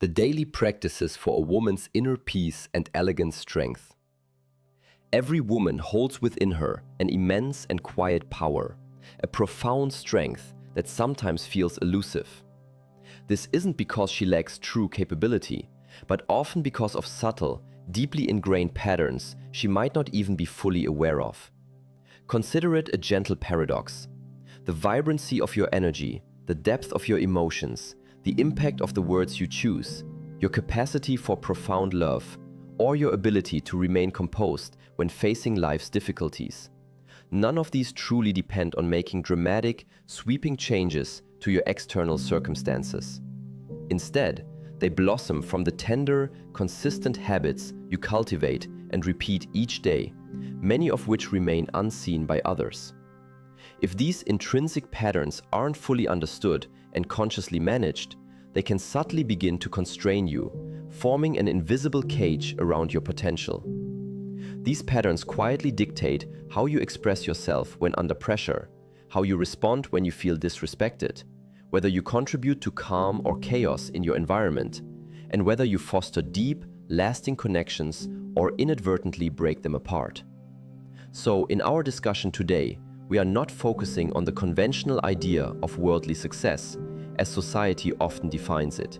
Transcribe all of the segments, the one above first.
The daily practices for a woman's inner peace and elegant strength. Every woman holds within her an immense and quiet power, a profound strength that sometimes feels elusive. This isn't because she lacks true capability, but often because of subtle, deeply ingrained patterns she might not even be fully aware of. Consider it a gentle paradox. The vibrancy of your energy, the depth of your emotions, the impact of the words you choose, your capacity for profound love, or your ability to remain composed when facing life's difficulties. None of these truly depend on making dramatic, sweeping changes to your external circumstances. Instead, they blossom from the tender, consistent habits you cultivate and repeat each day, many of which remain unseen by others. If these intrinsic patterns aren't fully understood and consciously managed, they can subtly begin to constrain you, forming an invisible cage around your potential. These patterns quietly dictate how you express yourself when under pressure, how you respond when you feel disrespected, whether you contribute to calm or chaos in your environment, and whether you foster deep, lasting connections or inadvertently break them apart. So, in our discussion today, we are not focusing on the conventional idea of worldly success, as society often defines it.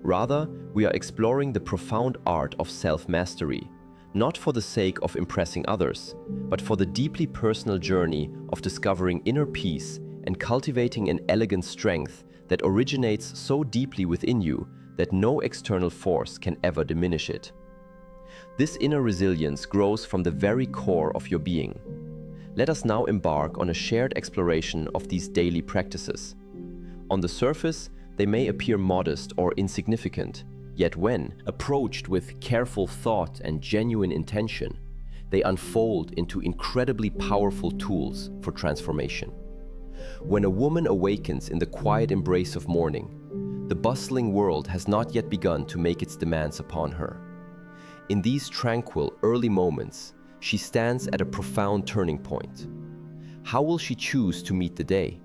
Rather, we are exploring the profound art of self-mastery, not for the sake of impressing others, but for the deeply personal journey of discovering inner peace and cultivating an elegant strength that originates so deeply within you that no external force can ever diminish it. This inner resilience grows from the very core of your being. Let us now embark on a shared exploration of these daily practices. On the surface, they may appear modest or insignificant, yet when approached with careful thought and genuine intention, they unfold into incredibly powerful tools for transformation. When a woman awakens in the quiet embrace of morning, the bustling world has not yet begun to make its demands upon her. In these tranquil, early moments, she stands at a profound turning point. How will she choose to meet the day?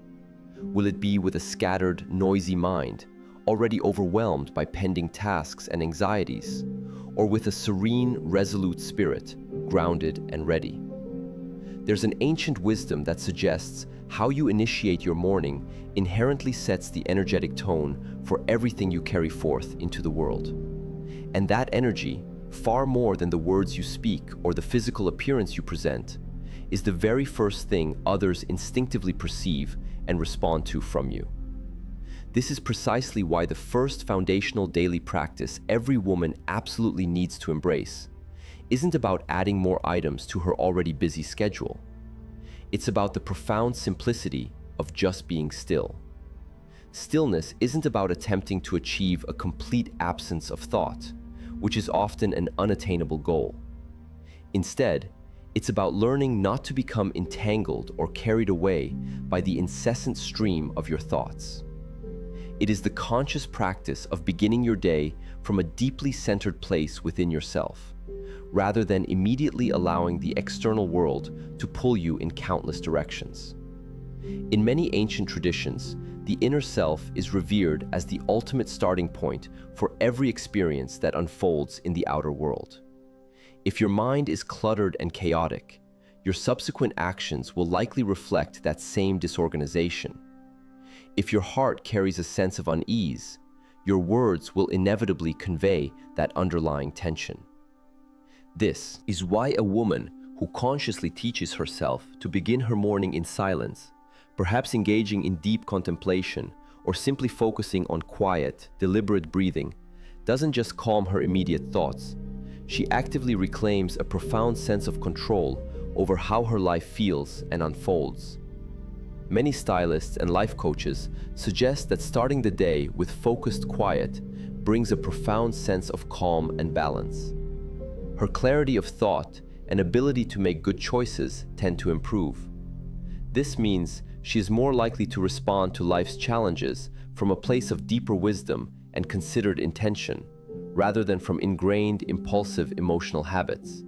Will it be with a scattered, noisy mind, already overwhelmed by pending tasks and anxieties, or with a serene, resolute spirit, grounded and ready? There's an ancient wisdom that suggests how you initiate your morning inherently sets the energetic tone for everything you carry forth into the world. And that energy, far more than the words you speak or the physical appearance you present, is the very first thing others instinctively perceive and respond to from you. This is precisely why the first foundational daily practice every woman absolutely needs to embrace isn't about adding more items to her already busy schedule. It's about the profound simplicity of just being still. Stillness isn't about attempting to achieve a complete absence of thought, which is often an unattainable goal. Instead, it's about learning not to become entangled or carried away by the incessant stream of your thoughts. It is the conscious practice of beginning your day from a deeply centered place within yourself, rather than immediately allowing the external world to pull you in countless directions. In many ancient traditions, the inner self is revered as the ultimate starting point for every experience that unfolds in the outer world. If your mind is cluttered and chaotic, your subsequent actions will likely reflect that same disorganization. If your heart carries a sense of unease, your words will inevitably convey that underlying tension. This is why a woman who consciously teaches herself to begin her morning in silence, perhaps engaging in deep contemplation or simply focusing on quiet, deliberate breathing, doesn't just calm her immediate thoughts. She actively reclaims a profound sense of control over how her life feels and unfolds. Many stylists and life coaches suggest that starting the day with focused quiet brings a profound sense of calm and balance. Her clarity of thought and ability to make good choices tend to improve. This means she is more likely to respond to life's challenges from a place of deeper wisdom and considered intention, rather than from ingrained, impulsive emotional habits.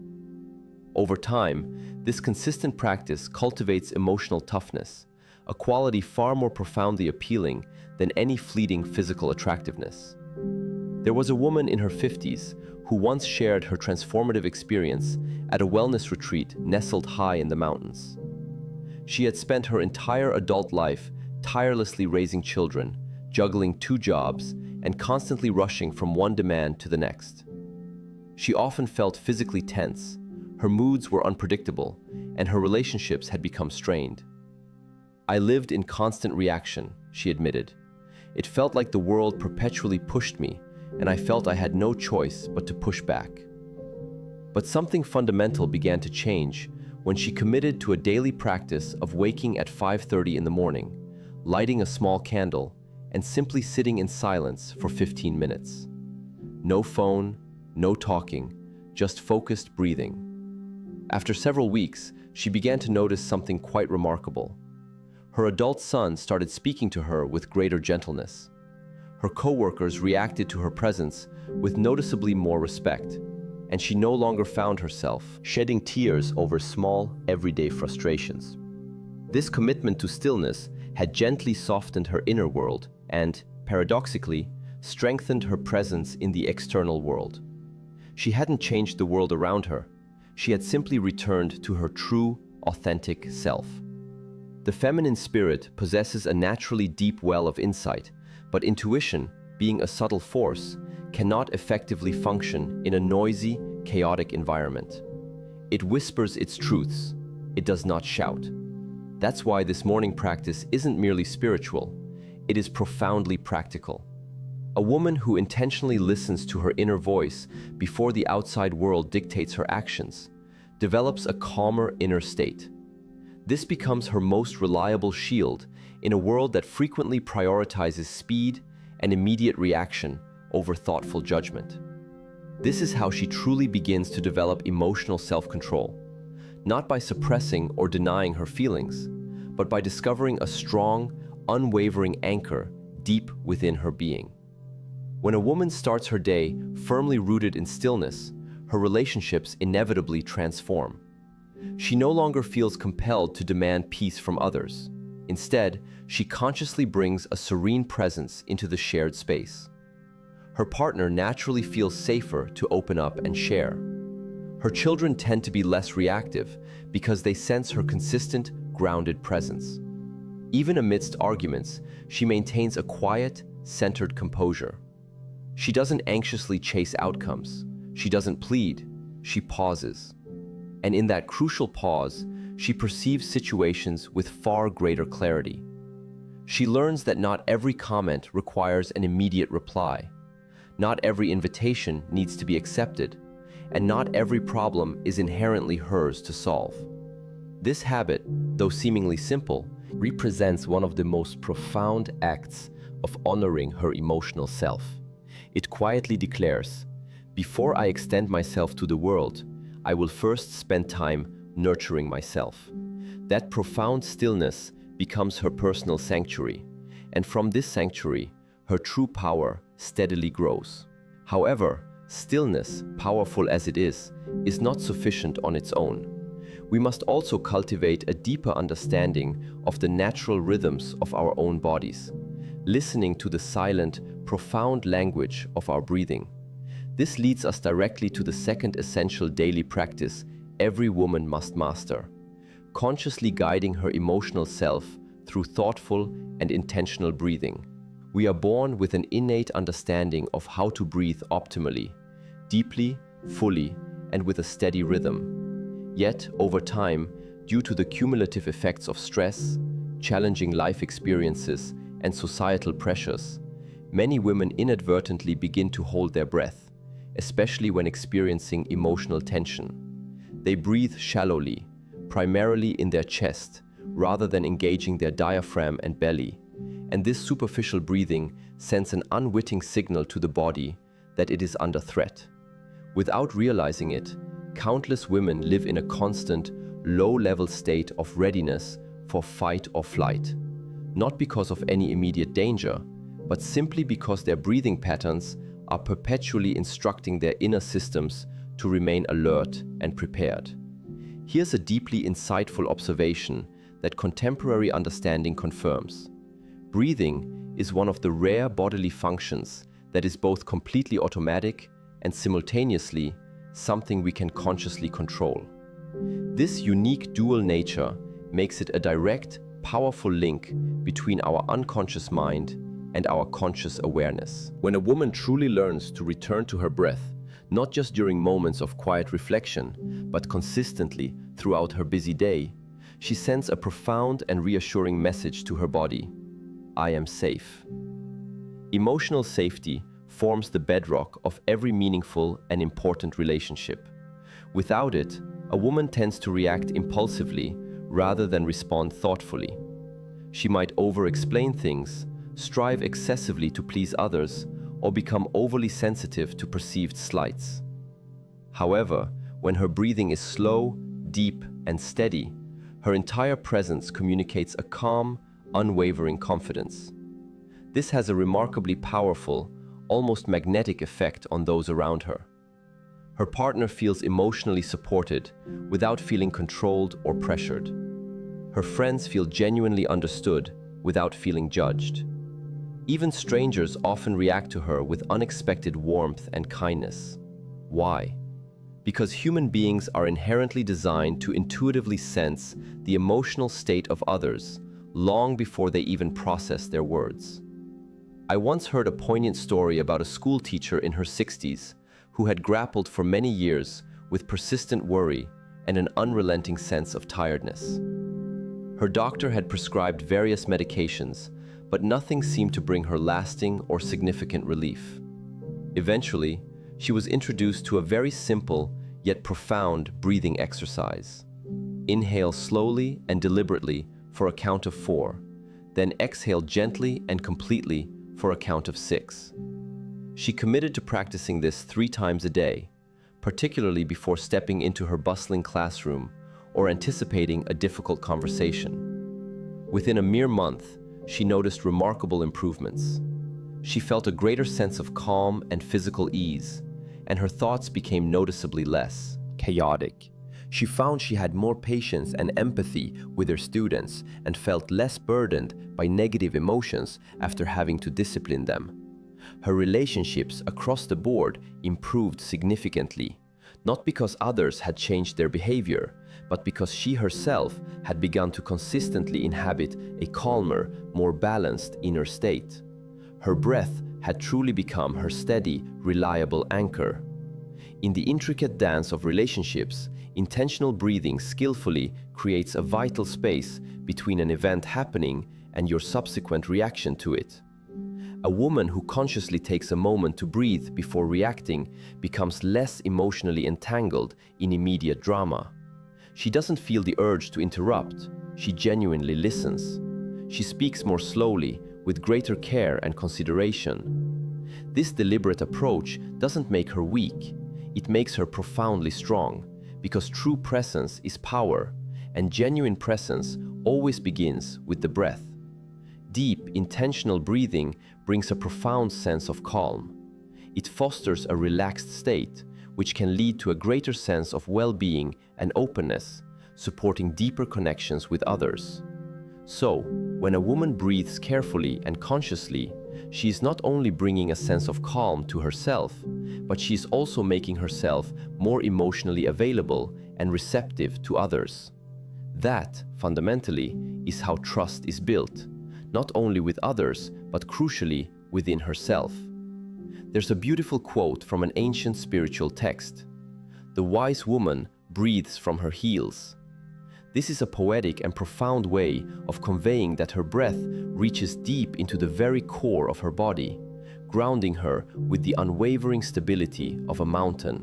Over time, this consistent practice cultivates emotional toughness, a quality far more profoundly appealing than any fleeting physical attractiveness. There was a woman in her 50s who once shared her transformative experience at a wellness retreat nestled high in the mountains. She had spent her entire adult life tirelessly raising children, juggling 2 jobs, and constantly rushing from one demand to the next. She often felt physically tense, her moods were unpredictable, and her relationships had become strained. "I lived in constant reaction," she admitted. "It felt like the world perpetually pushed me, and I felt I had no choice but to push back." But something fundamental began to change when she committed to a daily practice of waking at 5:30 in the morning, lighting a small candle, and simply sitting in silence for 15 minutes. No phone, no talking, just focused breathing. After several weeks, she began to notice something quite remarkable. Her adult son started speaking to her with greater gentleness. Her coworkers reacted to her presence with noticeably more respect, and she no longer found herself shedding tears over small, everyday frustrations. This commitment to stillness had gently softened her inner world and, paradoxically, strengthened her presence in the external world. She hadn't changed the world around her. She had simply returned to her true, authentic self. The feminine spirit possesses a naturally deep well of insight, but intuition, being a subtle force, cannot effectively function in a noisy, chaotic environment. It whispers its truths. It does not shout. That's why this morning practice isn't merely spiritual. It is profoundly practical. A woman who intentionally listens to her inner voice before the outside world dictates her actions develops a calmer inner state. This becomes her most reliable shield in a world that frequently prioritizes speed and immediate reaction over thoughtful judgment. This is how she truly begins to develop emotional self-control, not by suppressing or denying her feelings, but by discovering a strong, unwavering anchor deep within her being. When a woman starts her day firmly rooted in stillness, her relationships inevitably transform. She no longer feels compelled to demand peace from others. Instead, she consciously brings a serene presence into the shared space. Her partner naturally feels safer to open up and share. Her children tend to be less reactive because they sense her consistent, grounded presence. Even amidst arguments, she maintains a quiet, centered composure. She doesn't anxiously chase outcomes. She doesn't plead. She pauses. And in that crucial pause, she perceives situations with far greater clarity. She learns that not every comment requires an immediate reply. Not every invitation needs to be accepted, and not every problem is inherently hers to solve. This habit, though seemingly simple, represents one of the most profound acts of honoring her emotional self. It quietly declares, "Before I extend myself to the world, I will first spend time nurturing myself." That profound stillness becomes her personal sanctuary, and from this sanctuary, her true power steadily grows. However, stillness, powerful as it is not sufficient on its own. We must also cultivate a deeper understanding of the natural rhythms of our own bodies, listening to the silent, profound language of our breathing. This leads us directly to the second essential daily practice every woman must master: consciously guiding her emotional self through thoughtful and intentional breathing. We are born with an innate understanding of how to breathe optimally, deeply, fully, and with a steady rhythm. Yet, over time, due to the cumulative effects of stress, challenging life experiences, and societal pressures, many women inadvertently begin to hold their breath, especially when experiencing emotional tension. They breathe shallowly, primarily in their chest, rather than engaging their diaphragm and belly, and this superficial breathing sends an unwitting signal to the body that it is under threat. Without realizing it, countless women live in a constant, low-level state of readiness for fight or flight, not because of any immediate danger, but simply because their breathing patterns are perpetually instructing their inner systems to remain alert and prepared. Here's a deeply insightful observation that contemporary understanding confirms. Breathing is one of the rare bodily functions that is both completely automatic and simultaneously something we can consciously control. This unique dual nature makes it a direct, powerful link between our unconscious mind and our conscious awareness. When a woman truly learns to return to her breath, not just during moments of quiet reflection, but consistently throughout her busy day, she sends a profound and reassuring message to her body: I am safe. Emotional safety forms the bedrock of every meaningful and important relationship. Without it, a woman tends to react impulsively rather than respond thoughtfully. She might over-explain things, strive excessively to please others, or become overly sensitive to perceived slights. However, when her breathing is slow, deep, and steady, her entire presence communicates a calm, unwavering confidence. This has a remarkably powerful, almost magnetic effect on those around her. Her partner feels emotionally supported without feeling controlled or pressured. Her friends feel genuinely understood without feeling judged. Even strangers often react to her with unexpected warmth and kindness. Why? Because human beings are inherently designed to intuitively sense the emotional state of others long before they even process their words. I once heard a poignant story about a school teacher in her 60s who had grappled for many years with persistent worry and an unrelenting sense of tiredness. Her doctor had prescribed various medications, but nothing seemed to bring her lasting or significant relief. Eventually, she was introduced to a very simple yet profound breathing exercise. Inhale slowly and deliberately for a count of 4, then exhale gently and completely for a count of 6. She committed to practicing this 3 times a day, particularly before stepping into her bustling classroom or anticipating a difficult conversation. Within a mere month, she noticed remarkable improvements. She felt a greater sense of calm and physical ease, and her thoughts became noticeably less chaotic. She found she had more patience and empathy with her students and felt less burdened by negative emotions after having to discipline them. Her relationships across the board improved significantly, not because others had changed their behavior, but because she herself had begun to consistently inhabit a calmer, more balanced inner state. Her breath had truly become her steady, reliable anchor. In the intricate dance of relationships, intentional breathing skillfully creates a vital space between an event happening and your subsequent reaction to it. A woman who consciously takes a moment to breathe before reacting becomes less emotionally entangled in immediate drama. She doesn't feel the urge to interrupt, she genuinely listens. She speaks more slowly, with greater care and consideration. This deliberate approach doesn't make her weak, it makes her profoundly strong, because true presence is power, and genuine presence always begins with the breath. Deep, intentional breathing brings a profound sense of calm. It fosters a relaxed state, which can lead to a greater sense of well-being and openness, supporting deeper connections with others. So, when a woman breathes carefully and consciously, she is not only bringing a sense of calm to herself, but she is also making herself more emotionally available and receptive to others. That, fundamentally, is how trust is built, not only with others, but crucially within herself. There's a beautiful quote from an ancient spiritual text: "The wise woman breathes from her heels." This is a poetic and profound way of conveying that her breath reaches deep into the very core of her body, grounding her with the unwavering stability of a mountain.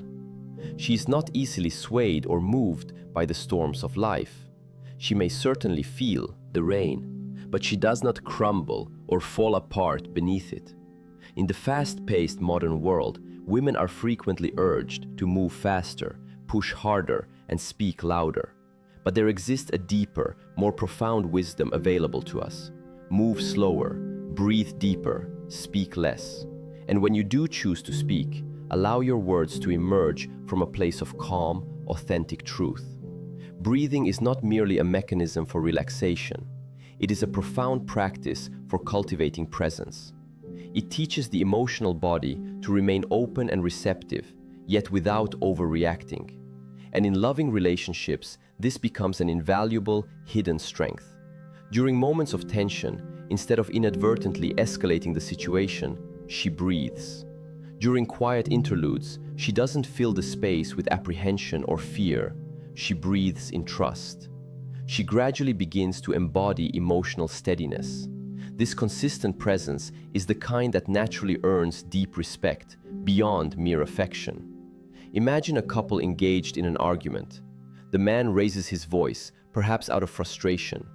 She is not easily swayed or moved by the storms of life. She may certainly feel the rain, but she does not crumble or fall apart beneath it. In the fast-paced modern world, women are frequently urged to move faster, push harder, and speak louder. But there exists a deeper, more profound wisdom available to us. Move slower, breathe deeper, speak less. And when you do choose to speak, allow your words to emerge from a place of calm, authentic truth. Breathing is not merely a mechanism for relaxation. It is a profound practice for cultivating presence. It teaches the emotional body to remain open and receptive, yet without overreacting. And in loving relationships, this becomes an invaluable hidden strength. During moments of tension, instead of inadvertently escalating the situation, she breathes. During quiet interludes, she doesn't fill the space with apprehension or fear. She breathes in trust. She gradually begins to embody emotional steadiness. This consistent presence is the kind that naturally earns deep respect, beyond mere affection. Imagine a couple engaged in an argument. The man raises his voice, perhaps out of frustration.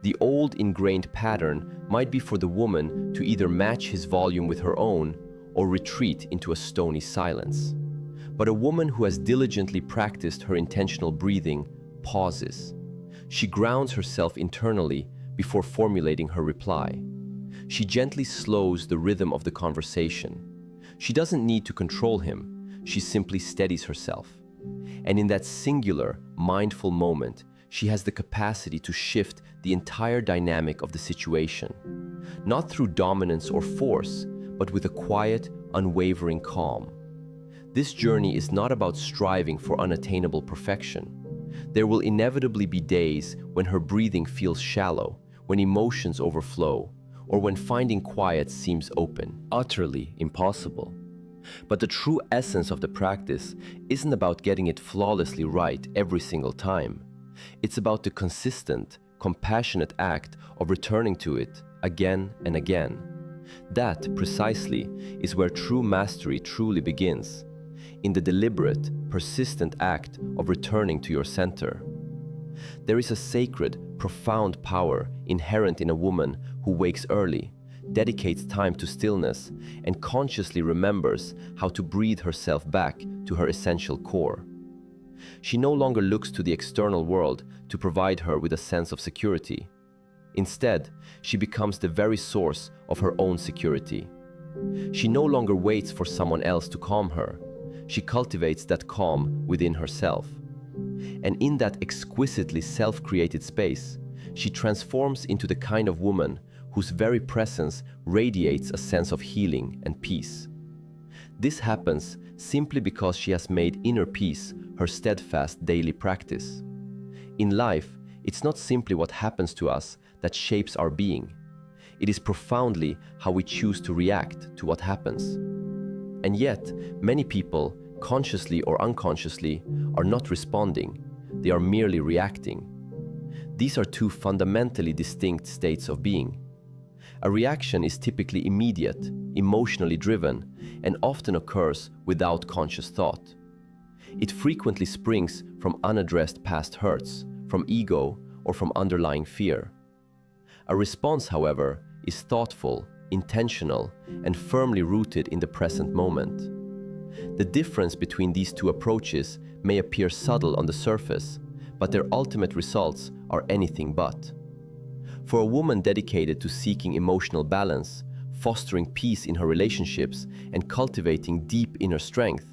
The old ingrained pattern might be for the woman to either match his volume with her own or retreat into a stony silence. But a woman who has diligently practiced her intentional breathing pauses. She grounds herself internally before formulating her reply. She gently slows the rhythm of the conversation. She doesn't need to control him, she simply steadies herself. And in that singular, mindful moment, she has the capacity to shift the entire dynamic of the situation. Not through dominance or force, but with a quiet, unwavering calm. This journey is not about striving for unattainable perfection. There will inevitably be days when her breathing feels shallow, when emotions overflow, or when finding quiet seems utterly impossible. But the true essence of the practice isn't about getting it flawlessly right every single time. It's about the consistent, compassionate act of returning to it again and again. That, precisely, is where true mastery truly begins, in the deliberate, persistent act of returning to your center. There is a sacred, profound power inherent in a woman who wakes early, dedicates time to stillness, and consciously remembers how to breathe herself back to her essential core. She no longer looks to the external world to provide her with a sense of security. Instead, she becomes the very source of her own security. She no longer waits for someone else to calm her. She cultivates that calm within herself. And in that exquisitely self-created space, she transforms into the kind of woman whose very presence radiates a sense of healing and peace. This happens simply because she has made inner peace her steadfast daily practice. In life, it's not simply what happens to us that shapes our being. It is profoundly how we choose to react to what happens. And yet, many people, consciously or unconsciously, are not responding. They are merely reacting. These are two fundamentally distinct states of being. A reaction is typically immediate, emotionally driven, and often occurs without conscious thought. It frequently springs from unaddressed past hurts, from ego, or from underlying fear. A response, however, is thoughtful, intentional, and firmly rooted in the present moment. The difference between these two approaches may appear subtle on the surface, but their ultimate results are anything but. For a woman dedicated to seeking emotional balance, fostering peace in her relationships, and cultivating deep inner strength,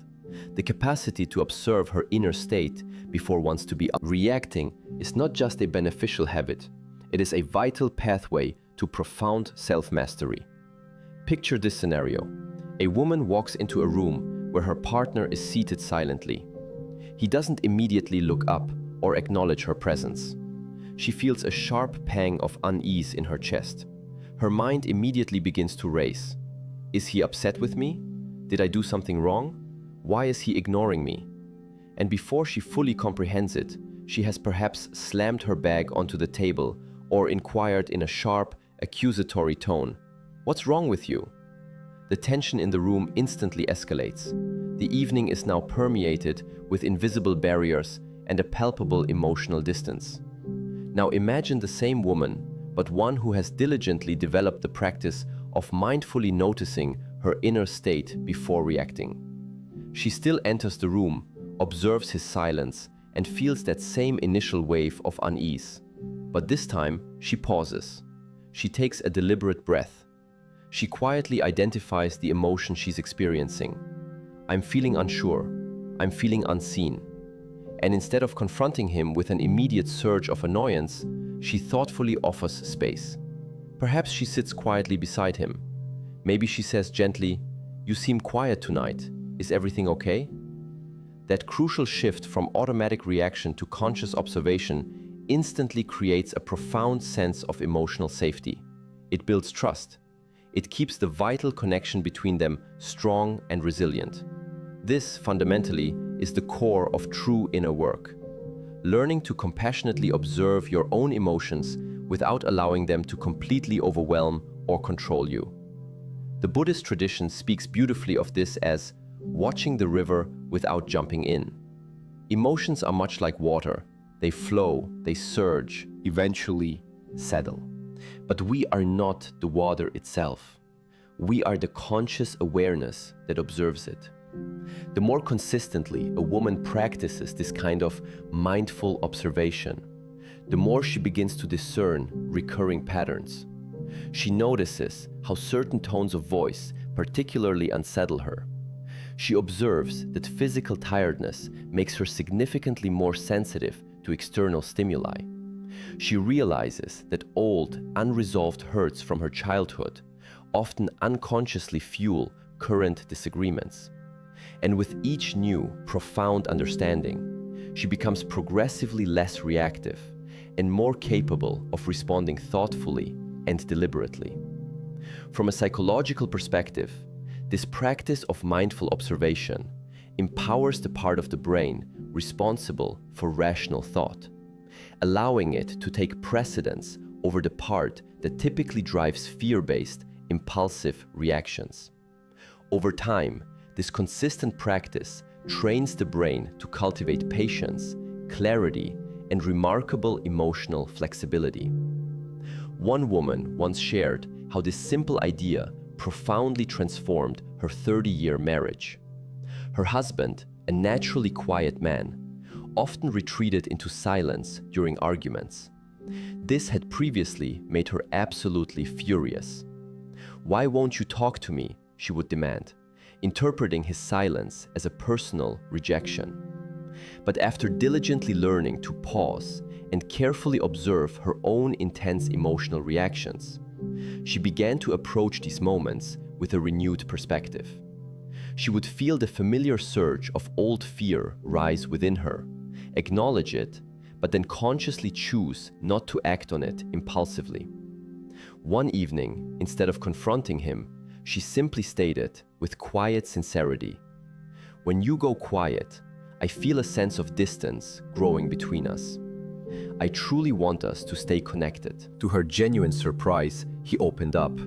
the capacity to observe her inner state before wants to be reacting is not just a beneficial habit, it is a vital pathway to profound self-mastery. Picture this scenario. A woman walks into a room where her partner is seated silently. He doesn't immediately look up or acknowledge her presence. She feels a sharp pang of unease in her chest. Her mind immediately begins to race. Is he upset with me? Did I do something wrong? Why is he ignoring me? And before she fully comprehends it, she has perhaps slammed her bag onto the table or inquired in a sharp, accusatory tone, "What's wrong with you?" The tension in the room instantly escalates. The evening is now permeated with invisible barriers and a palpable emotional distance. Now imagine the same woman, but one who has diligently developed the practice of mindfully noticing her inner state before reacting. She still enters the room, observes his silence, and feels that same initial wave of unease. But this time, she pauses. She takes a deliberate breath. She quietly identifies the emotion she's experiencing. I'm feeling unsure. I'm feeling unseen. And instead of confronting him with an immediate surge of annoyance, she thoughtfully offers space. Perhaps she sits quietly beside him. Maybe she says gently, "You seem quiet tonight. Is everything okay?" That crucial shift from automatic reaction to conscious observation instantly creates a profound sense of emotional safety. It builds trust. It keeps the vital connection between them strong and resilient. This, fundamentally, is the core of true inner work. Learning to compassionately observe your own emotions without allowing them to completely overwhelm or control you. The Buddhist tradition speaks beautifully of this as watching the river without jumping in. Emotions are much like water. They flow, they surge, eventually settle. But we are not the water itself. We are the conscious awareness that observes it. The more consistently a woman practices this kind of mindful observation, the more she begins to discern recurring patterns. She notices how certain tones of voice particularly unsettle her. She observes that physical tiredness makes her significantly more sensitive to external stimuli. She realizes that old, unresolved hurts from her childhood often unconsciously fuel current disagreements. And with each new, profound understanding, she becomes progressively less reactive and more capable of responding thoughtfully and deliberately. From a psychological perspective, this practice of mindful observation empowers the part of the brain responsible for rational thought, allowing it to take precedence over the part that typically drives fear-based, impulsive reactions. Over time, this consistent practice trains the brain to cultivate patience, clarity, and remarkable emotional flexibility. One woman once shared how this simple idea profoundly transformed her 30-year marriage. Her husband, a naturally quiet man, often retreated into silence during arguments. This had previously made her absolutely furious. "Why won't you talk to me?" she would demand, interpreting his silence as a personal rejection. But after diligently learning to pause and carefully observe her own intense emotional reactions, she began to approach these moments with a renewed perspective. She would feel the familiar surge of old fear rise within her, acknowledge it, but then consciously choose not to act on it impulsively. One evening, instead of confronting him, she simply stated with quiet sincerity, "When you go quiet, I feel a sense of distance growing between us. I truly want us to stay connected." To her genuine surprise, he opened up.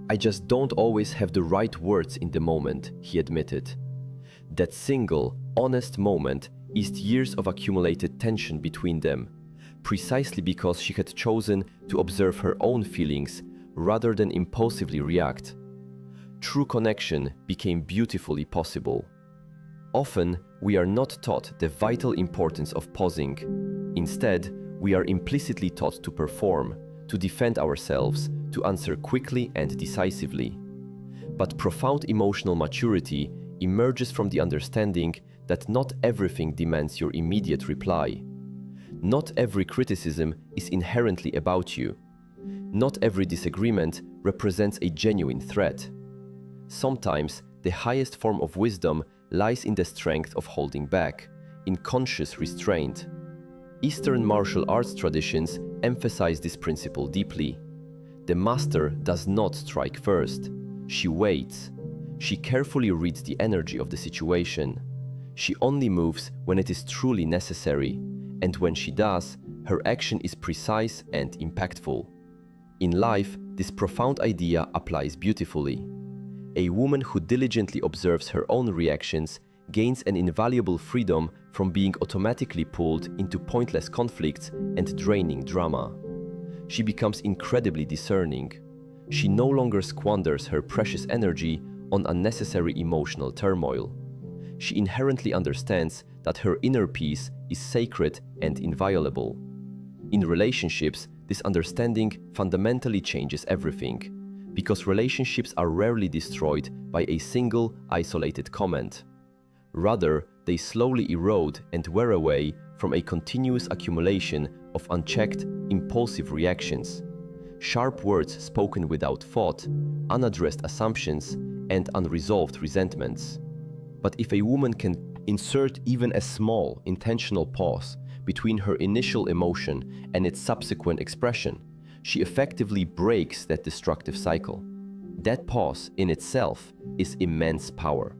"I just don't always have the right words in the moment," he admitted. That single, honest moment eased years of accumulated tension between them, precisely because she had chosen to observe her own feelings rather than impulsively react. True connection became beautifully possible. Often, we are not taught the vital importance of pausing. Instead, we are implicitly taught to perform, to defend ourselves, to answer quickly and decisively. But profound emotional maturity emerges from the understanding that not everything demands your immediate reply. Not every criticism is inherently about you. Not every disagreement represents a genuine threat. Sometimes, the highest form of wisdom lies in the strength of holding back, in conscious restraint. Eastern martial arts traditions emphasize this principle deeply. The master does not strike first. She waits. She carefully reads the energy of the situation. She only moves when it is truly necessary, and when she does, her action is precise and impactful. In life, this profound idea applies beautifully. A woman who diligently observes her own reactions gains an invaluable freedom from being automatically pulled into pointless conflicts and draining drama. She becomes incredibly discerning. She no longer squanders her precious energy on unnecessary emotional turmoil. She inherently understands that her inner peace is sacred and inviolable. In relationships, this understanding fundamentally changes everything, because relationships are rarely destroyed by a single, isolated comment. Rather, they slowly erode and wear away from a continuous accumulation of unchecked, impulsive reactions. sharp words spoken without thought, unaddressed assumptions, and unresolved resentments. But if a woman can insert even a small, intentional pause between her initial emotion and its subsequent expression, she effectively breaks that destructive cycle. That pause in itself is immense power.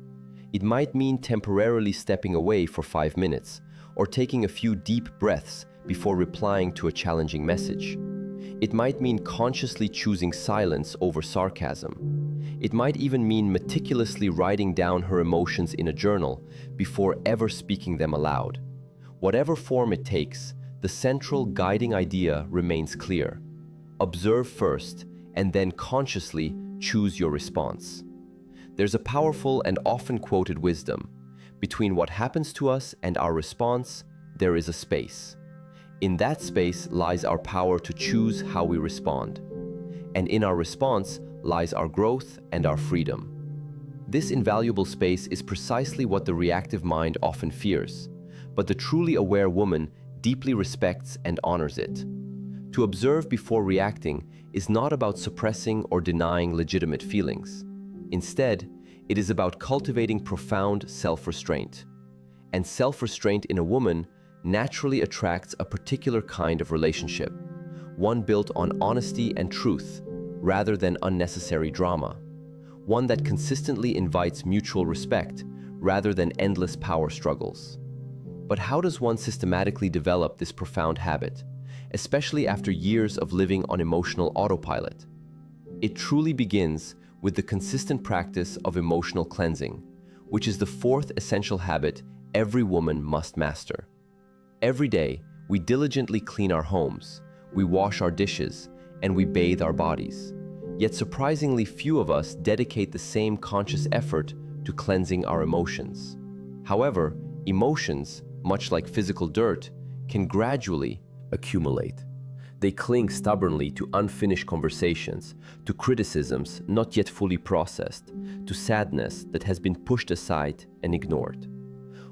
It might mean temporarily stepping away for 5 minutes, or taking a few deep breaths before replying to a challenging message. It might mean consciously choosing silence over sarcasm. It might even mean meticulously writing down her emotions in a journal before ever speaking them aloud. Whatever form it takes, the central guiding idea remains clear. Observe first, and then consciously choose your response. There's a powerful and often quoted wisdom. Between what happens to us and our response, there is a space. In that space lies our power to choose how we respond. And in our response lies our growth and our freedom. This invaluable space is precisely what the reactive mind often fears, but the truly aware woman deeply respects and honors it. To observe before reacting is not about suppressing or denying legitimate feelings. Instead, it is about cultivating profound self-restraint. And self-restraint in a woman naturally attracts a particular kind of relationship, one built on honesty and truth rather than unnecessary drama, one that consistently invites mutual respect rather than endless power struggles. But how does one systematically develop this profound habit, especially after years of living on emotional autopilot? It truly begins with the consistent practice of emotional cleansing, which is the fourth essential habit every woman must master. Every day, we diligently clean our homes, we wash our dishes, and we bathe our bodies. Yet surprisingly few of us dedicate the same conscious effort to cleansing our emotions. However, emotions, much like physical dirt, can gradually accumulate. They cling stubbornly to unfinished conversations, to criticisms not yet fully processed, to sadness that has been pushed aside and ignored.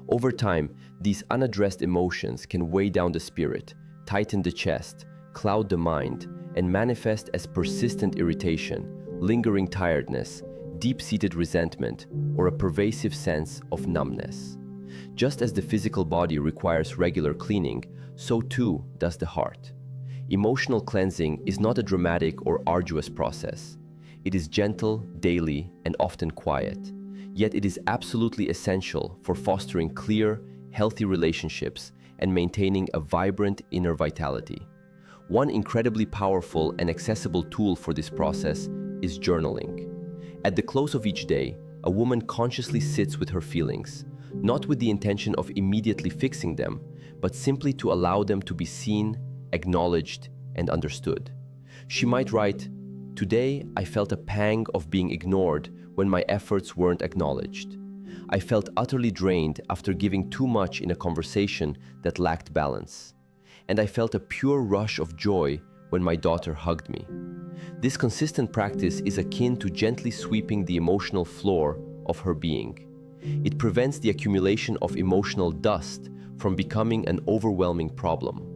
Over time, these unaddressed emotions can weigh down the spirit, tighten the chest, cloud the mind, and manifest as persistent irritation, lingering tiredness, deep-seated resentment, or a pervasive sense of numbness. Just as the physical body requires regular cleaning, so too does the heart. Emotional cleansing is not a dramatic or arduous process. It is gentle, daily, and often quiet. Yet it is absolutely essential for fostering clear, healthy relationships and maintaining a vibrant inner vitality. One incredibly powerful and accessible tool for this process is journaling. At the close of each day, a woman consciously sits with her feelings, not with the intention of immediately fixing them, but simply to allow them to be seen, acknowledged, and understood. She might write, "Today I felt a pang of being ignored when my efforts weren't acknowledged. I felt utterly drained after giving too much in a conversation that lacked balance. And I felt a pure rush of joy when my daughter hugged me." This consistent practice is akin to gently sweeping the emotional floor of her being. It prevents the accumulation of emotional dust from becoming an overwhelming problem.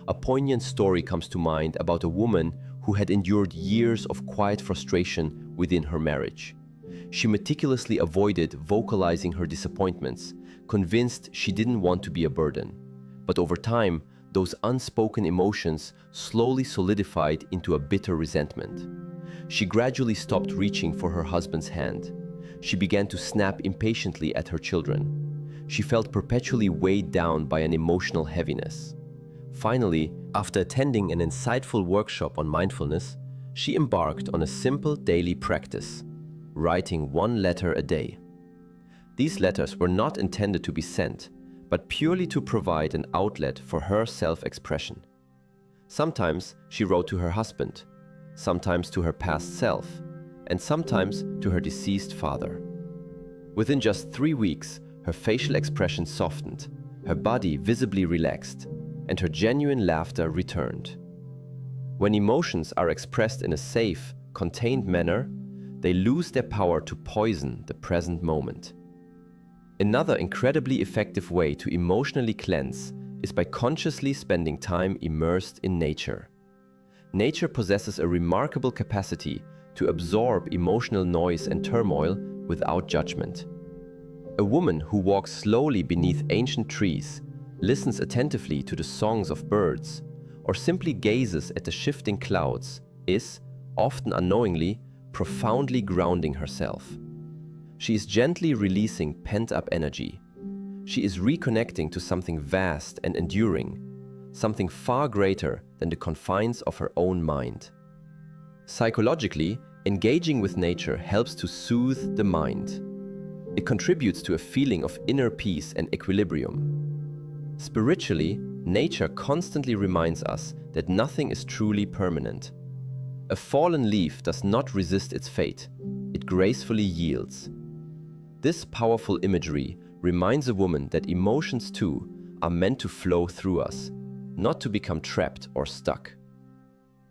A poignant story comes to mind about a woman who had endured years of quiet frustration within her marriage. She meticulously avoided vocalizing her disappointments, convinced she didn't want to be a burden. But over time, those unspoken emotions slowly solidified into a bitter resentment. She gradually stopped reaching for her husband's hand. She began to snap impatiently at her children. She felt perpetually weighed down by an emotional heaviness. Finally, after attending an insightful workshop on mindfulness, she embarked on a simple daily practice: writing one letter a day. These letters were not intended to be sent, but purely to provide an outlet for her self-expression. Sometimes she wrote to her husband, sometimes to her past self, and sometimes to her deceased father. Within just 3 weeks, her facial expression softened, her body visibly relaxed, and her genuine laughter returned. When emotions are expressed in a safe, contained manner, they lose their power to poison the present moment. Another incredibly effective way to emotionally cleanse is by consciously spending time immersed in nature. Nature possesses a remarkable capacity to absorb emotional noise and turmoil without judgment. A woman who walks slowly beneath ancient trees, listens attentively to the songs of birds, or simply gazes at the shifting clouds is, often unknowingly, profoundly grounding herself. She is gently releasing pent-up energy. She is reconnecting to something vast and enduring, something far greater than the confines of her own mind. Psychologically, engaging with nature helps to soothe the mind. It contributes to a feeling of inner peace and equilibrium. Spiritually, nature constantly reminds us that nothing is truly permanent. A fallen leaf does not resist its fate, it gracefully yields. This powerful imagery reminds a woman that emotions too are meant to flow through us, not to become trapped or stuck.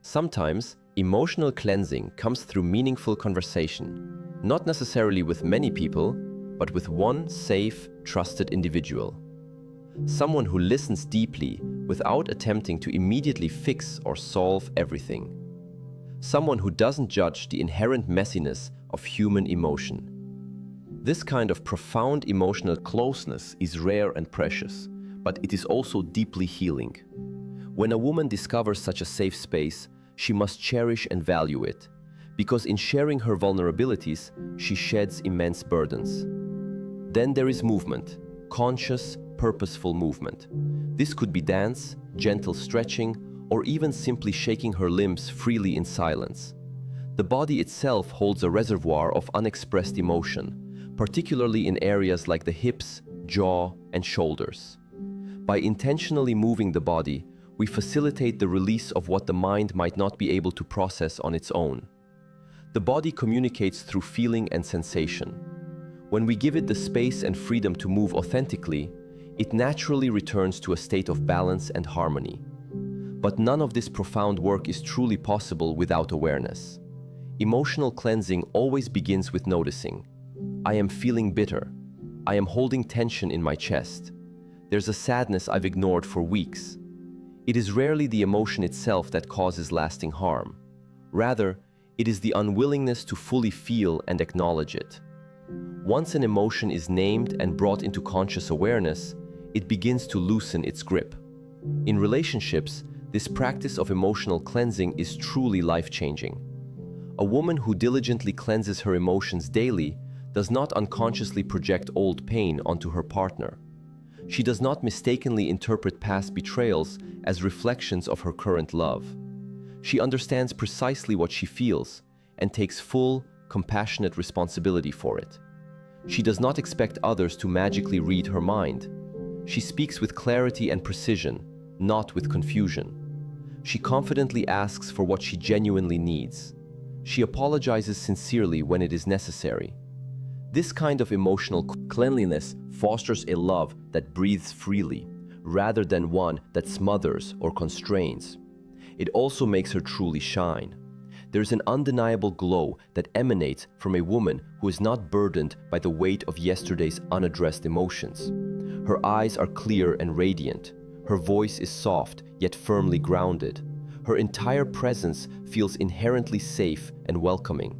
Sometimes, emotional cleansing comes through meaningful conversation, not necessarily with many people, but with one safe, trusted individual. Someone who listens deeply without attempting to immediately fix or solve everything. Someone who doesn't judge the inherent messiness of human emotion. This kind of profound emotional closeness is rare and precious, but it is also deeply healing. When a woman discovers such a safe space, she must cherish and value it, because in sharing her vulnerabilities, she sheds immense burdens. Then there is movement, conscious, purposeful movement. This could be dance, gentle stretching, or even simply shaking her limbs freely in silence. The body itself holds a reservoir of unexpressed emotion, particularly in areas like the hips, jaw, and shoulders. By intentionally moving the body, we facilitate the release of what the mind might not be able to process on its own. The body communicates through feeling and sensation. When we give it the space and freedom to move authentically, it naturally returns to a state of balance and harmony. But none of this profound work is truly possible without awareness. Emotional cleansing always begins with noticing. I am feeling bitter. I am holding tension in my chest. There's a sadness I've ignored for weeks. It is rarely the emotion itself that causes lasting harm. Rather, it is the unwillingness to fully feel and acknowledge it. Once an emotion is named and brought into conscious awareness, it begins to loosen its grip. In relationships, this practice of emotional cleansing is truly life-changing. A woman who diligently cleanses her emotions daily does not unconsciously project old pain onto her partner. She does not mistakenly interpret past betrayals as reflections of her current love. She understands precisely what she feels and takes full, compassionate responsibility for it. She does not expect others to magically read her mind. She speaks with clarity and precision, not with confusion. She confidently asks for what she genuinely needs. She apologizes sincerely when it is necessary. This kind of emotional cleanliness fosters a love that breathes freely, rather than one that smothers or constrains. It also makes her truly shine. There's an undeniable glow that emanates from a woman who is not burdened by the weight of yesterday's unaddressed emotions. Her eyes are clear and radiant. Her voice is soft, yet firmly grounded. Her entire presence feels inherently safe and welcoming.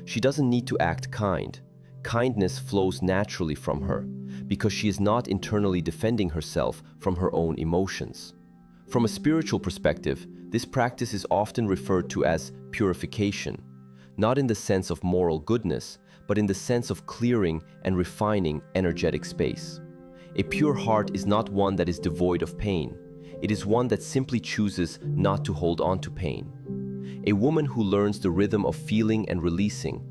She doesn't need to act kind. Kindness flows naturally from her, because she is not internally defending herself from her own emotions. From a spiritual perspective, this practice is often referred to as purification, not in the sense of moral goodness, but in the sense of clearing and refining energetic space. A pure heart is not one that is devoid of pain. It is one that simply chooses not to hold on to pain. A woman who learns the rhythm of feeling and releasing,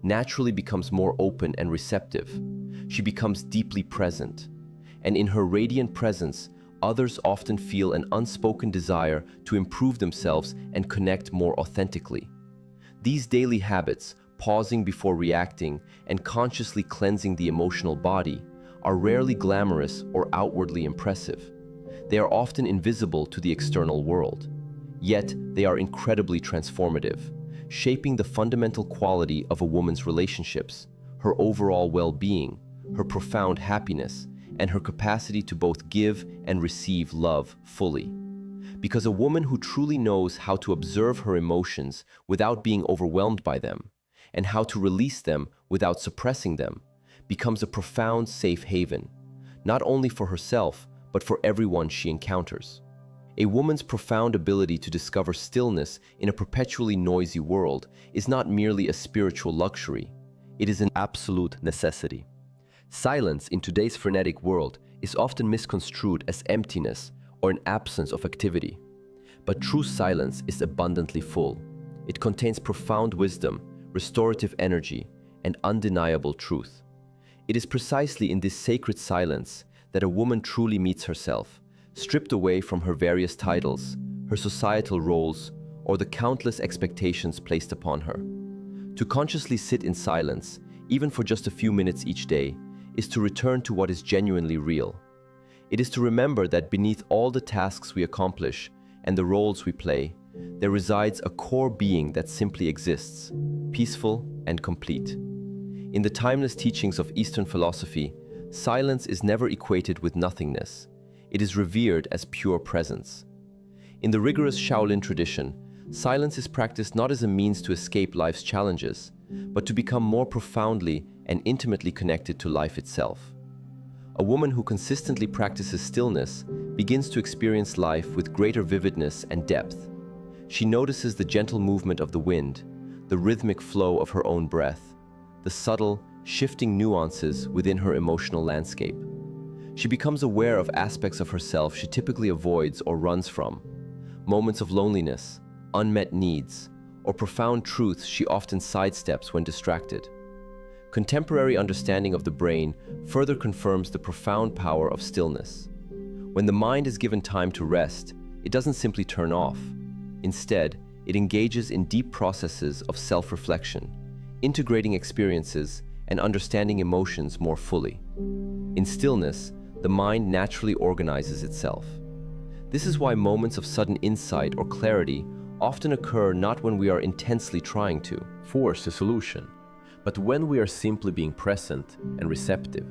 naturally becomes more open and receptive. She becomes deeply present. And in her radiant presence, others often feel an unspoken desire to improve themselves and connect more authentically. These daily habits, pausing before reacting and consciously cleansing the emotional body, are rarely glamorous or outwardly impressive. They are often invisible to the external world. Yet, they are incredibly transformative, shaping the fundamental quality of a woman's relationships, her overall well-being, her profound happiness, and her capacity to both give and receive love fully. Because a woman who truly knows how to observe her emotions without being overwhelmed by them, and how to release them without suppressing them, becomes a profound safe haven, not only for herself, but for everyone she encounters. A woman's profound ability to discover stillness in a perpetually noisy world is not merely a spiritual luxury, it is an absolute necessity. Silence in today's frenetic world is often misconstrued as emptiness or an absence of activity. But true silence is abundantly full. It contains profound wisdom, restorative energy, and undeniable truth. It is precisely in this sacred silence that a woman truly meets herself, stripped away from her various titles, her societal roles, or the countless expectations placed upon her. To consciously sit in silence, even for just a few minutes each day, is to return to what is genuinely real. It is to remember that beneath all the tasks we accomplish and the roles we play, there resides a core being that simply exists, peaceful and complete. In the timeless teachings of Eastern philosophy, silence is never equated with nothingness. It is revered as pure presence. In the rigorous Shaolin tradition, silence is practiced not as a means to escape life's challenges, but to become more profoundly and intimately connected to life itself. A woman who consistently practices stillness begins to experience life with greater vividness and depth. She notices the gentle movement of the wind, the rhythmic flow of her own breath, the subtle, shifting nuances within her emotional landscape. She becomes aware of aspects of herself she typically avoids or runs from, moments of loneliness, unmet needs, or profound truths she often sidesteps when distracted. Contemporary understanding of the brain further confirms the profound power of stillness. When the mind is given time to rest, it doesn't simply turn off. Instead, it engages in deep processes of self-reflection, integrating experiences and understanding emotions more fully. In stillness, the mind naturally organizes itself. This is why moments of sudden insight or clarity often occur not when we are intensely trying to force a solution, but when we are simply being present and receptive.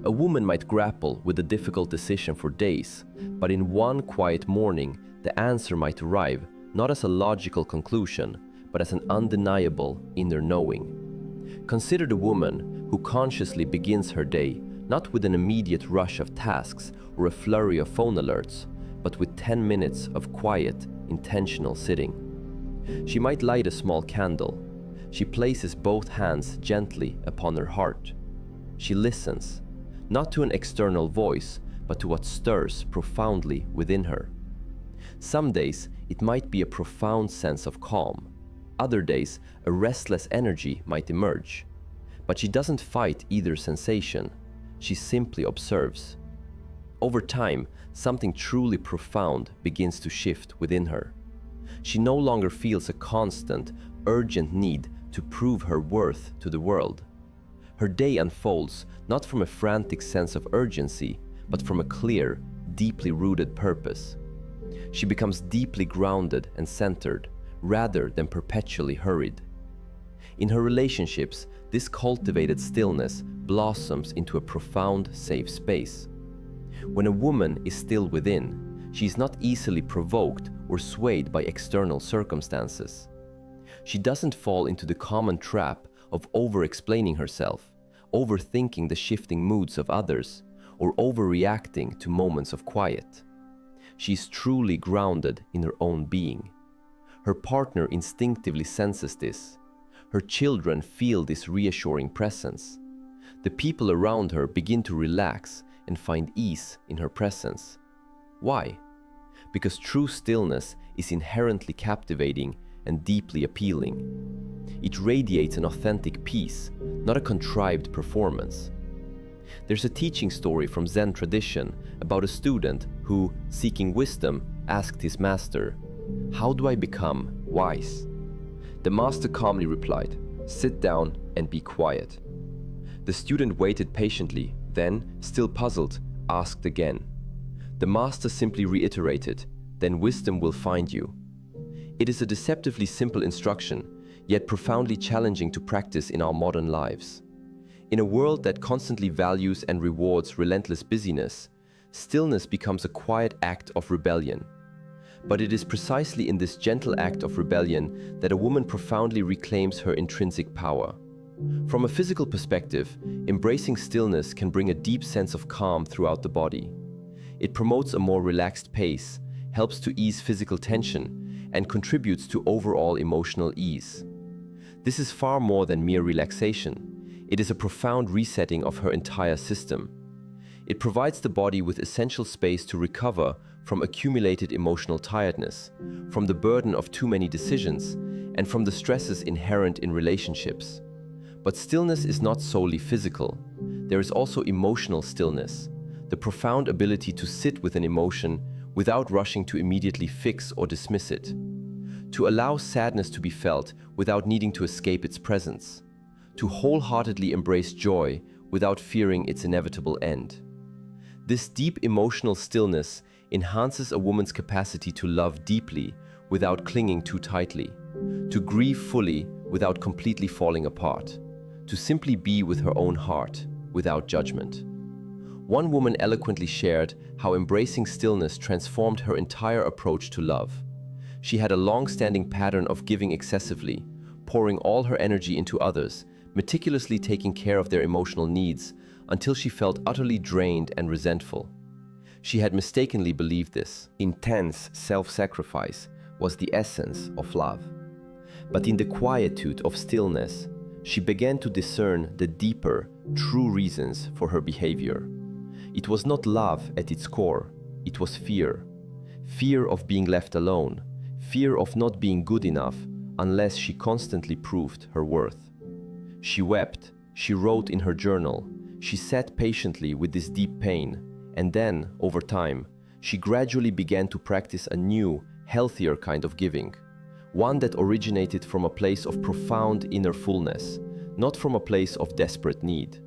A woman might grapple with a difficult decision for days, but in one quiet morning, the answer might arrive not as a logical conclusion, but as an undeniable inner knowing. Consider the woman who consciously begins her day not with an immediate rush of tasks or a flurry of phone alerts, but with 10 minutes of quiet, intentional sitting. She might light a small candle. She places both hands gently upon her heart. She listens, not to an external voice, but to what stirs profoundly within her. Some days, it might be a profound sense of calm. Other days, a restless energy might emerge. But she doesn't fight either sensation. She simply observes. Over time, something truly profound begins to shift within her. She no longer feels a constant, urgent need to prove her worth to the world. Her day unfolds not from a frantic sense of urgency, but from a clear, deeply rooted purpose. She becomes deeply grounded and centered, rather than perpetually hurried. In her relationships, this cultivated stillness blossoms into a profound, safe space. When a woman is still within, she is not easily provoked or swayed by external circumstances. She doesn't fall into the common trap of over-explaining herself, overthinking the shifting moods of others, or overreacting to moments of quiet. She is truly grounded in her own being. Her partner instinctively senses this. Her children feel this reassuring presence. The people around her begin to relax and find ease in her presence. Why? Because true stillness is inherently captivating and deeply appealing. It radiates an authentic peace, not a contrived performance. There's a teaching story from Zen tradition about a student who, seeking wisdom, asked his master, "How do I become wise?" The master calmly replied, "Sit down and be quiet." The student waited patiently, then, still puzzled, asked again. The master simply reiterated, "Then wisdom will find you." It is a deceptively simple instruction, yet profoundly challenging to practice in our modern lives. In a world that constantly values and rewards relentless busyness, stillness becomes a quiet act of rebellion. But it is precisely in this gentle act of rebellion that a woman profoundly reclaims her intrinsic power. From a physical perspective, embracing stillness can bring a deep sense of calm throughout the body. It promotes a more relaxed pace, helps to ease physical tension, and contributes to overall emotional ease. This is far more than mere relaxation. It is a profound resetting of her entire system. It provides the body with essential space to recover from accumulated emotional tiredness, from the burden of too many decisions, and from the stresses inherent in relationships. But stillness is not solely physical. There is also emotional stillness, the profound ability to sit with an emotion without rushing to immediately fix or dismiss it, to allow sadness to be felt without needing to escape its presence, to wholeheartedly embrace joy without fearing its inevitable end. This deep emotional stillness enhances a woman's capacity to love deeply without clinging too tightly, to grieve fully without completely falling apart, to simply be with her own heart without judgment. One woman eloquently shared how embracing stillness transformed her entire approach to love. She had a long-standing pattern of giving excessively, pouring all her energy into others, meticulously taking care of their emotional needs until she felt utterly drained and resentful. She had mistakenly believed this. Intense self-sacrifice was the essence of love. But in the quietude of stillness, she began to discern the deeper, true reasons for her behavior. It was not love at its core, it was fear. Fear of being left alone, fear of not being good enough unless she constantly proved her worth. She wept, she wrote in her journal, she sat patiently with this deep pain, and then, over time, she gradually began to practice a new, healthier kind of giving. One that originated from a place of profound inner fullness, not from a place of desperate need.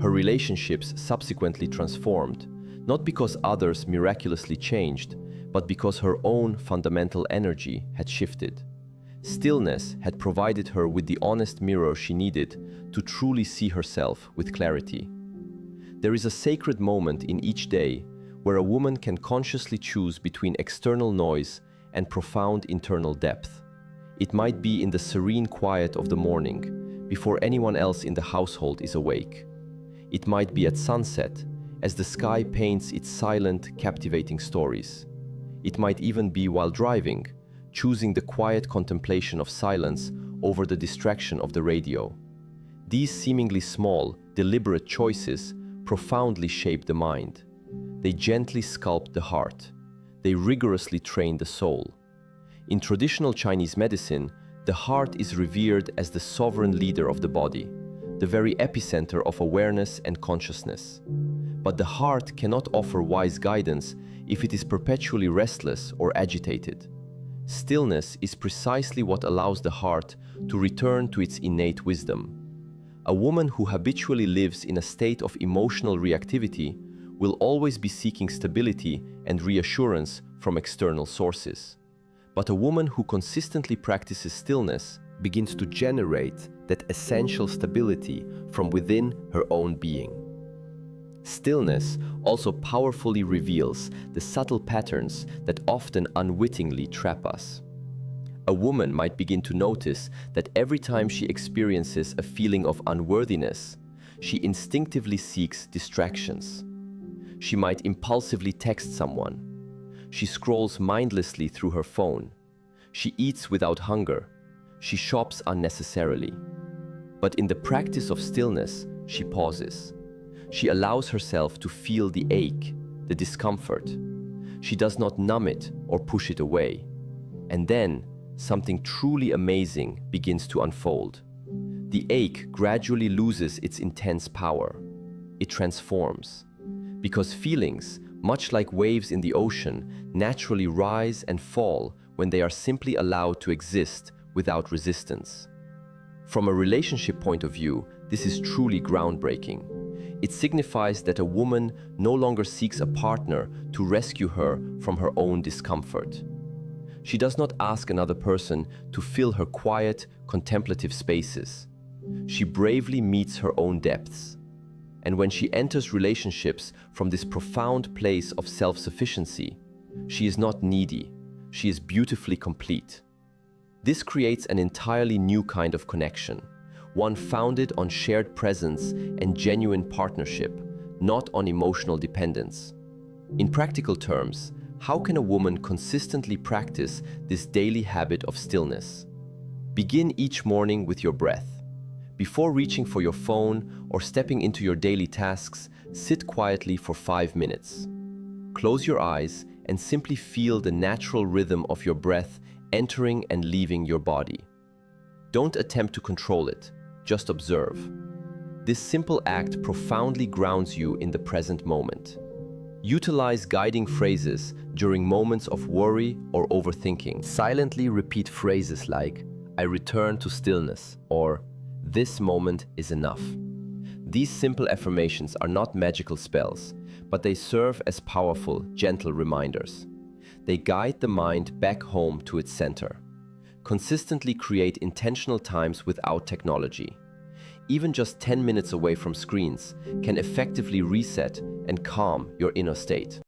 Her relationships subsequently transformed, not because others miraculously changed, but because her own fundamental energy had shifted. Stillness had provided her with the honest mirror she needed to truly see herself with clarity. There is a sacred moment in each day where a woman can consciously choose between external noise and profound internal depth. It might be in the serene quiet of the morning, before anyone else in the household is awake. It might be at sunset, as the sky paints its silent, captivating stories. It might even be while driving, choosing the quiet contemplation of silence over the distraction of the radio. These seemingly small, deliberate choices profoundly shape the mind. They gently sculpt the heart. They rigorously train the soul. In traditional Chinese medicine, the heart is revered as the sovereign leader of the body, the very epicenter of awareness and consciousness. But the heart cannot offer wise guidance if it is perpetually restless or agitated. Stillness is precisely what allows the heart to return to its innate wisdom. A woman who habitually lives in a state of emotional reactivity will always be seeking stability and reassurance from external sources. But a woman who consistently practices stillness begins to generate that essential stability from within her own being. Stillness also powerfully reveals the subtle patterns that often unwittingly trap us. A woman might begin to notice that every time she experiences a feeling of unworthiness, she instinctively seeks distractions. She might impulsively text someone. She scrolls mindlessly through her phone. She eats without hunger. She shops unnecessarily. But in the practice of stillness, she pauses. She allows herself to feel the ache, the discomfort. She does not numb it or push it away. And then, something truly amazing begins to unfold. The ache gradually loses its intense power. It transforms. Because feelings, much like waves in the ocean, naturally rise and fall when they are simply allowed to exist without resistance. From a relationship point of view, this is truly groundbreaking. It signifies that a woman no longer seeks a partner to rescue her from her own discomfort. She does not ask another person to fill her quiet, contemplative spaces. She bravely meets her own depths. And when she enters relationships from this profound place of self-sufficiency, she is not needy. she is beautifully complete. This creates an entirely new kind of connection, one founded on shared presence and genuine partnership, not on emotional dependence. In practical terms, how can a woman consistently practice this daily habit of stillness? Begin each morning with your breath. Before reaching for your phone or stepping into your daily tasks, sit quietly for 5 minutes. Close your eyes and simply feel the natural rhythm of your breath entering and leaving your body. Don't attempt to control it, just observe. This simple act profoundly grounds you in the present moment. Utilize guiding phrases during moments of worry or overthinking. Silently repeat phrases like, "I return to stillness," or "This moment is enough." These simple affirmations are not magical spells, but they serve as powerful, gentle reminders. They guide the mind back home to its center. Consistently create intentional times without technology. Even just 10 minutes away from screens can effectively reset and calm your inner state.